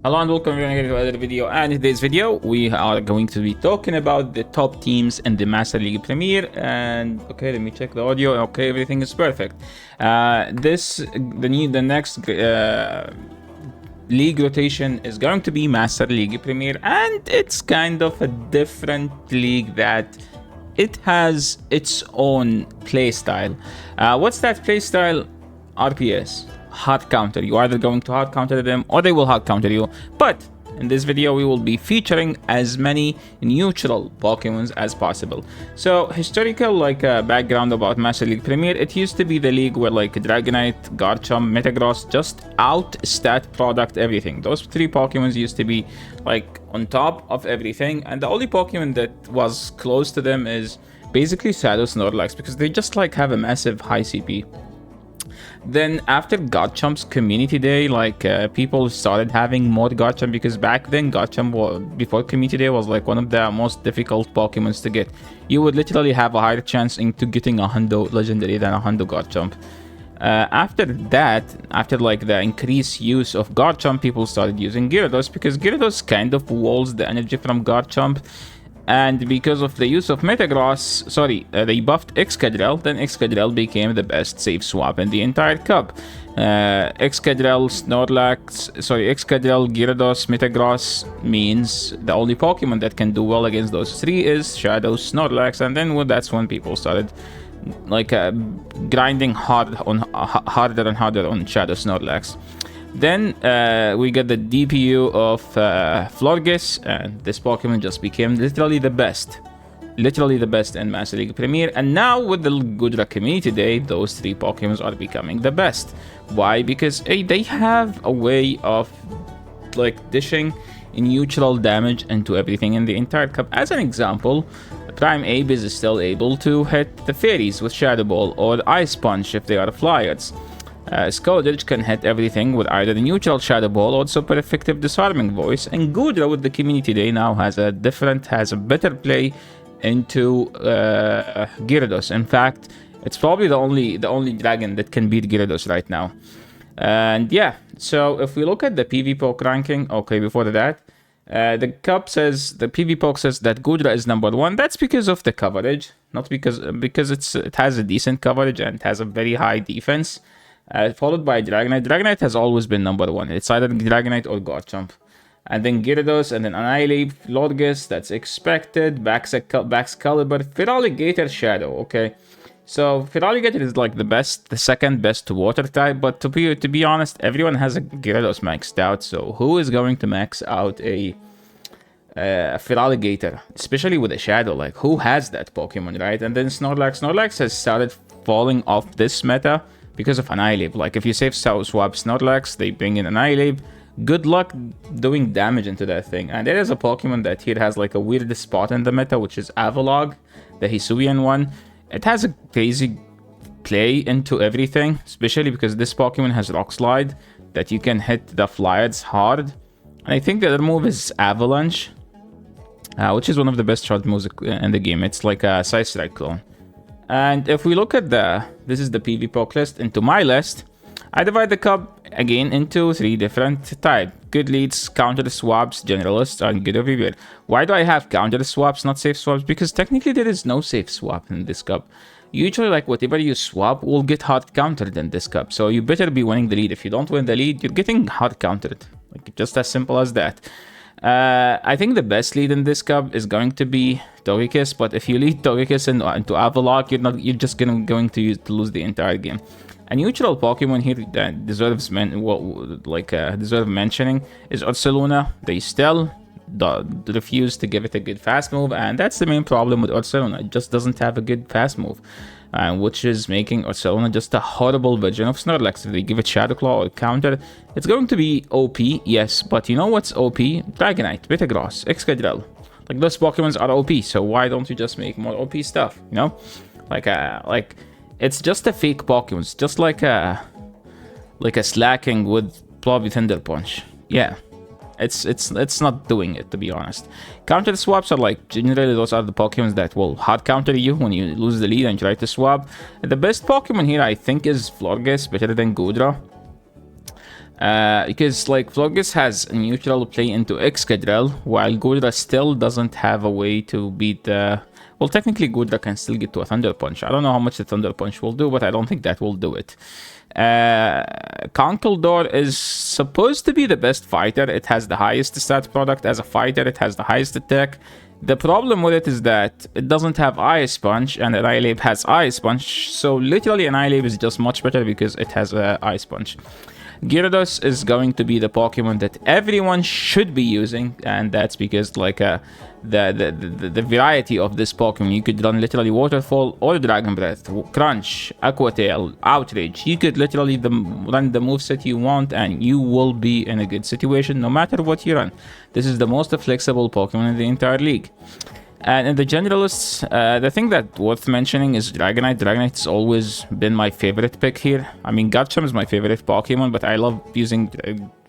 Hello and welcome to another video, and in today's video we are going to be talking about the top teams in the Master League Premier. And okay, let me check the audio. Okay, everything is perfect. The next league rotation is going to be Master League Premier, and it's kind of a different league that it has its own playstyle. What's that playstyle? RPS. Hard counter. You're either going to hard counter them or they will hard counter you. But in this video we will be featuring as many neutral Pokemons as possible. So historical background about Master League Premier, it used to be the league where Dragonite, Garchomp, Metagross just out stat product everything. Those three Pokemons used to be on top of everything, and the only Pokemon that was close to them is basically Shadow Snorlax, because they just have a massive high CP. Then after Garchomp's community day, people started having more Garchomp, because back then Garchomp, before community day, was one of the most difficult Pokemons to get. You would literally have a higher chance into getting a Hundo legendary than a Hundo Garchomp. After that, after the increased use of Garchomp, people started using Gyarados, because Gyarados kind of walls the energy from Garchomp. And because of the use of Metagross, they buffed Excadrill, then Excadrill became the best safe swap in the entire cup. Excadrill, Gyarados, Metagross means the only Pokemon that can do well against those three is Shadow Snorlax, and then that's when people started grinding harder and harder on Shadow Snorlax. Then we got the DPU of Florges, and this Pokemon just became literally the best in Master League Premier. And now with the Goodra Community Day, those three Pokemons are becoming the best. Why? Because they have a way of dishing neutral damage into everything in the entire cup. As an example, Prime Abe is still able to hit the fairies with Shadow Ball or Ice Punch if they are flyers. Scourge can hit everything with either the neutral Shadow Ball or super effective disarming voice, and Goodra with the Community Day now has a better play into Gyarados. In fact, it's probably the only dragon that can beat Gyarados right now. And yeah, so if we look at the PvP ranking, okay, before that, the PvP says that Goodra is number 1. That's because of the coverage, not because it has a decent coverage and it has a very high defense. Followed by Dragonite. Dragonite has always been number 1. It's either Dragonite or Garchomp. And then Gyarados, and then Annihilate, Florges, that's expected. Baxcalibur, Feraligatr, Shadow, okay. So Feraligatr is the second best water type, but to be honest, everyone has a Gyarados maxed out, so who is going to max out a Feraligatr, especially with a Shadow? Who has that Pokemon, right? And then Snorlax has started falling off this meta because of Annihilate. If you save swap Snorlax, they bring in Annihilate. Good luck doing damage into that thing. And there is a Pokemon that here has a weird spot in the meta, which is Avalog, the Hisuian one. It has a crazy play into everything, especially because this Pokemon has Rock Slide that you can hit the Flyers hard. And I think the other move is Avalanche, which is one of the best short moves in the game. It's like a Side Strike clone. And if we look at this is the PvP list. Into my list, I divide the cup again into 3 different types: good leads, counter swaps, generalists, and good everywhere. Why do I have counter swaps, not safe swaps? Because technically there is no safe swap in this cup. Usually whatever you swap will get hard countered in this cup, so you better be winning the lead. If you don't win the lead, you're getting hard countered. Just as simple as that. I think the best lead in this cup is going to be Togekiss, but if you lead Togekiss into Avalok, you're just going to lose the entire game. A neutral Pokemon here that deserves mentioning is Ursaluna. They still refuse to give it a good fast move, and that's the main problem with Ursaluna. It just doesn't have a good fast move, which is making Ursaluna just a horrible version of Snorlax. If they give it Shadow Claw or counter, it's going to be OP, yes, but you know what's OP? Dragonite, Metagross, Excadrill. Those Pokemons are OP, so why don't you just make more OP stuff, you know? It's just a fake Pokemon. It's just like a Slacking with probably Thunder Punch. Yeah. It's not doing it, to be honest. Counter swaps are generally those are the Pokemon that will hard counter you when you lose the lead and try to swap. The best Pokemon here I think is Florges, better than Goodra. Because like Florges has a neutral play into Excadrill, while Gudra still doesn't have a way to beat the... Well, technically Gudra can still get to a Thunder Punch. I don't know how much the Thunder Punch will do, but I don't think that will do it. Conkeldurr is supposed to be the best fighter. It has the highest stat product as a fighter. It has the highest attack. The problem with it is that it doesn't have Ice Punch, and Annihilape has Ice Punch. So literally Annihilape is just much better because it has Ice Punch. Gyarados is going to be the Pokemon that everyone should be using, and that's because like the variety of this Pokemon. You could run literally Waterfall or Dragon Breath, Crunch, Aqua Tail, Outrage. You could literally run the moveset you want, and you will be in a good situation no matter what you run. This is the most flexible Pokemon in the entire league. And in the generalists, the thing that worth mentioning is Dragonite. Dragonite has always been my favorite pick here. I mean, Garchomp is my favorite Pokemon, but I love using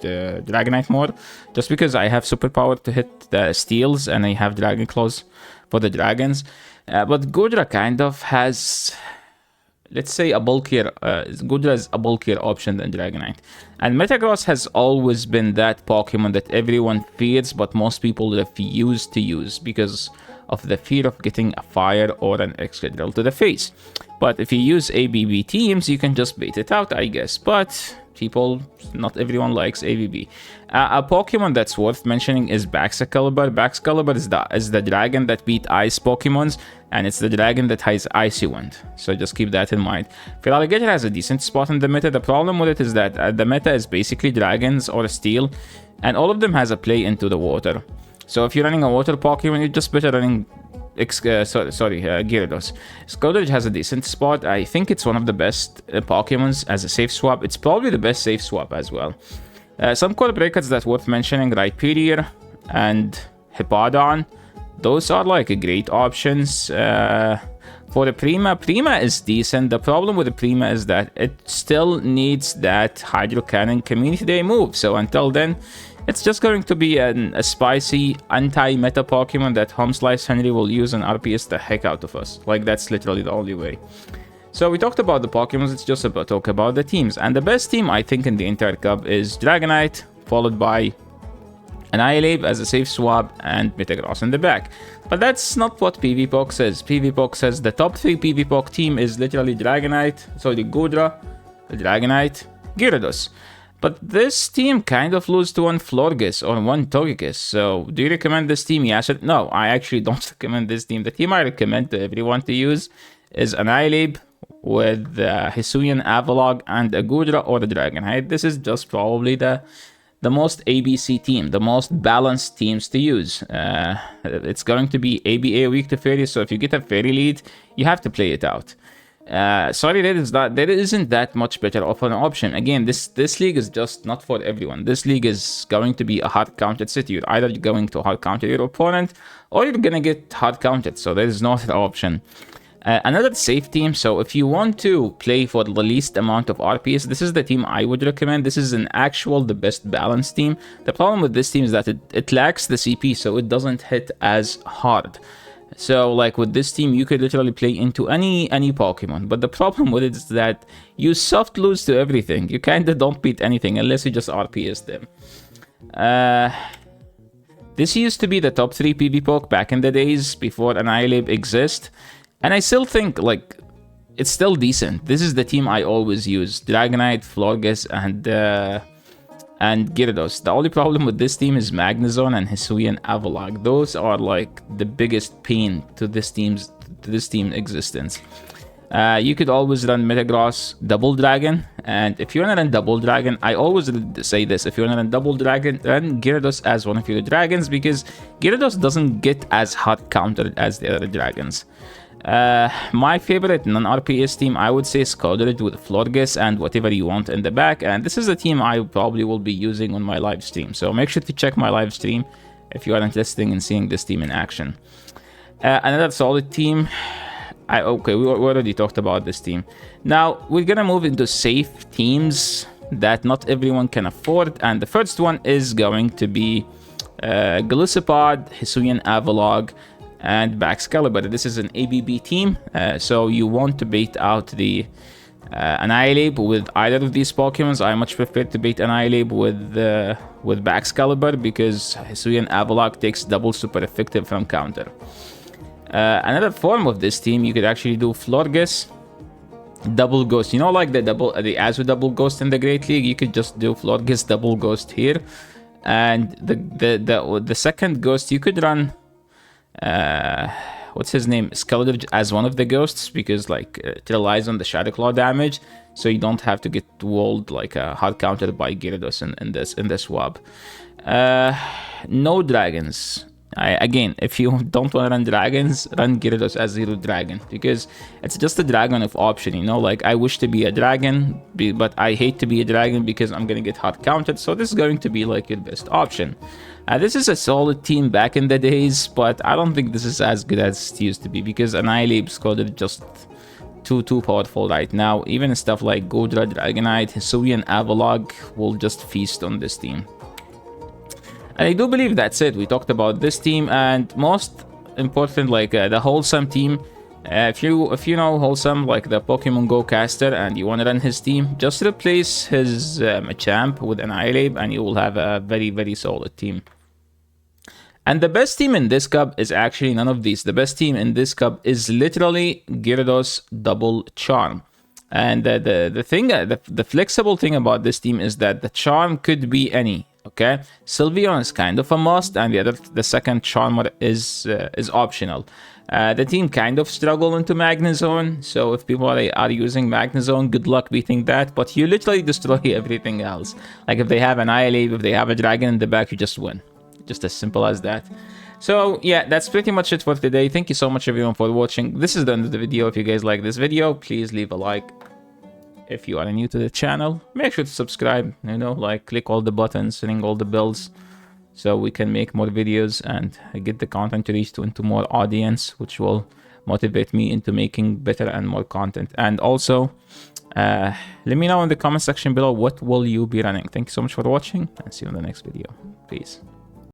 Dragonite more, just because I have superpower to hit the steals, and I have Dragon Claws for the dragons. But Gudra kind of has, let's say, a bulkier... Gudra is a bulkier option than Dragonite. And Metagross has always been that Pokemon that everyone fears, but most people refuse to use because of the fear of getting a fire or an Excadrill to the face. But if you use ABB teams, you can just bait it out, I guess. But not everyone likes ABB. A Pokemon that's worth mentioning is Baxcalibur. Baxcalibur is the dragon that beat ice Pokemons, and it's the dragon that has Icy Wind. So just keep that in mind. Feraligatr has a decent spot in the meta. The problem with it is that the meta is basically dragons or steel, and all of them has a play into the water. So if you're running a water Pokemon, you're just better running Gyarados. Scourge has a decent spot. I think it's one of the best Pokemons as a safe swap. It's probably the best safe swap as well. Some core breakers that's worth mentioning, Rhyperior and Hippowdon. Those are like great options. For the Prima is decent. The problem with the Prima is that it still needs that Hydro Cannon Community Day move. So until then, it's just going to be a spicy anti-meta Pokemon that Home Slice Henry will use and RPS the heck out of us. Like, that's literally the only way. So we talked about the Pokemons, let's just talk about the teams. And the best team, I think, in the entire cup is Dragonite, followed by Annihilape as a safe swap, and Metagross in the back. But that's not what PvPok says. PvPok says the top 3 PvPok team is literally Dragonite, Gudra, Dragonite, Gyarados. But this team kind of loses to one Florges or one Togekiss. So do you recommend this team? Yes or no? I actually don't recommend this team. The team I recommend to everyone to use is Annihilape with Hisuian Avalugg and a Gudra or the Dragonite. This is just probably the most ABC team, the most balanced teams to use. It's going to be ABA weak to Fairy, so if you get a Fairy lead, you have to play it out. Sorry, there isn't that much better of an option. Again, this league is just not for everyone. This league is going to be a hard counted city. You're either going to hard counter your opponent, or you're gonna get hard counted. So there is no other option. Another safe team. So if you want to play for the least amount of RPS, this is the team I would recommend. This is the best balanced team. The problem with this team is that it lacks the CP, so it doesn't hit as hard. So like with this team, you could literally play into any Pokemon, but the problem with it is that you soft lose to everything. You kinda don't beat anything unless you just RPS them. This used to be the top 3 PvPok back in the days before Annihilape exists, and I still think like it's still decent. This is the team I always use: Dragonite, Florges, and Gyarados. The only problem with this team is Magnezone and Hisuian Avalugg. Those are like the biggest pain to this team's existence. You could always run Metagross Double Dragon, and if you want to run Double Dragon, I always say this: if you want to run Double Dragon, run Gyarados as one of your dragons, because Gyarados doesn't get as hard countered as the other dragons. My favorite non-RPS team, I would say Scourge with Florges and whatever you want in the back, and this is the team I probably will be using on my live stream, so make sure to check my live stream if you are interested in seeing this team in action. Another solid team, we already talked about this team. Now we're gonna move into safe teams that not everyone can afford, and the first one is going to be Golisopod, Hisuian Avalugg, and Baxcalibur. This is an ABB team, so you want to bait out the Annihilate with either of these Pokemons. I much prefer to beat Annihilate with Baxcalibur because Hisuian Avalok takes double super effective from counter. Another form of this team, you could actually do Florges, double ghost. You know, like the Azu double ghost in the Great League, you could just do Florges double ghost here. And the second ghost, you could run what's his name, Skeletor as one of the ghosts, because like it relies on the Shadow Claw damage, so you don't have to get walled like a hard counter by Gyarados in this swap. No dragons. Again, if you don't want to run dragons, run Gyarados as Zero Dragon, because it's just a dragon of option, you know, like I wish to be a dragon, but I hate to be a dragon because I'm gonna get hard counted, so this is going to be like your best option. This is a solid team back in the days, but I don't think this is as good as it used to be, because Annihilate Scored is just too powerful right now. Even stuff like Godra, Dragonite, Hisuian Avalok will just feast on this team. And I do believe that's it. We talked about this team, and most important, like the Wholesome team. If you know Wholesome, like the Pokemon Go caster, and you want to run his team, just replace his Machamp with Annihilate, and you will have a very solid team. And the best team in this cup is actually none of these. The best team in this cup is literally Gyarados Double Charm. And the flexible thing about this team is that the charm could be any. Okay, Sylveon is kind of a must, and the second Charmer is optional. The team kind of struggle into Magnezone, so if people are using Magnezone, good luck beating that, but you literally destroy everything else. Like if they have an Annihilate, if they have a Dragon in the back, you just win. Just as simple as that. So yeah, that's pretty much it for today. Thank you so much everyone for watching. This is the end of the video. If you guys like this video, please leave a like. If you are new to the channel, make sure to subscribe, you know, like click all the buttons, ring all the bells, so we can make more videos and get the content to reach into more audience, which will motivate me into making better and more content. And also, let me know in the comment section below, what will you be running? Thank you so much for watching, and see you in the next video. Peace.